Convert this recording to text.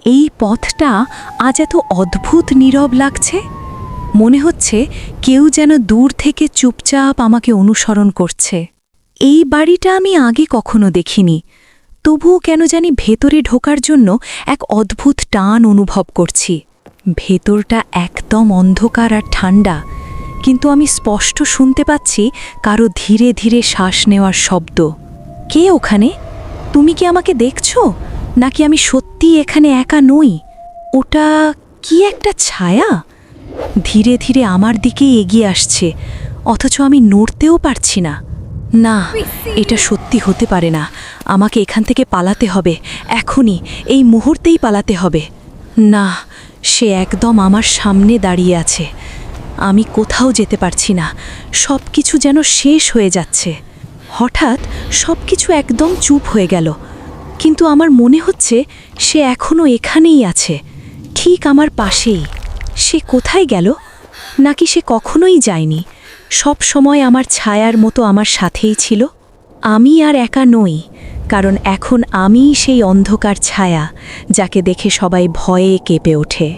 এই পথটা আজ এত অদ্ভুত নীরব লাগছে। মনে হচ্ছে কেউ যেন দূর থেকে চুপচাপ আমাকে অনুসরণ করছে। এই বাড়িটা আমি আগে কখনো দেখিনি, তবুও কেন জানি ভেতরে ঢোকার জন্য এক অদ্ভুত টান অনুভব করছি। ভেতরটা একদম অন্ধকার আর ঠান্ডা, কিন্তু আমি স্পষ্ট শুনতে পাচ্ছি কারো ধীরে ধীরে শ্বাস নেওয়ার শব্দ। কে ওখানে? তুমি কি আমাকে দেখছো, নাকি আমি সত্যি এখানে একা নই? ওটা কি একটা ছায়া ধীরে ধীরে আমার দিকে এগিয়ে আসছে, অথচ আমি নড়তেও পারছি না। না, এটা সত্যি হতে পারে না। আমাকে এখান থেকে পালাতে হবে, এখনই, এই মুহূর্তেই পালাতে হবে। না, সে একদম আমার সামনে দাঁড়িয়ে আছে। আমি কোথাও যেতে পারছি না, সব কিছু যেন শেষ হয়ে যাচ্ছে। হঠাৎ সব কিছু একদম চুপ হয়ে গেল, কিন্তু আমার মনে হচ্ছে সে এখনও এখানেই আছে, ঠিক আমার পাশেই। সে কোথায় গেল? নাকি সে কখনোই যায়নি, সব সময় আমার ছায়ার মতো আমার সাথেই ছিল? আমি আর একা নই, কারণ এখন আমিই সেই অন্ধকার ছায়া যাকে দেখে সবাই ভয়ে কেঁপে ওঠে।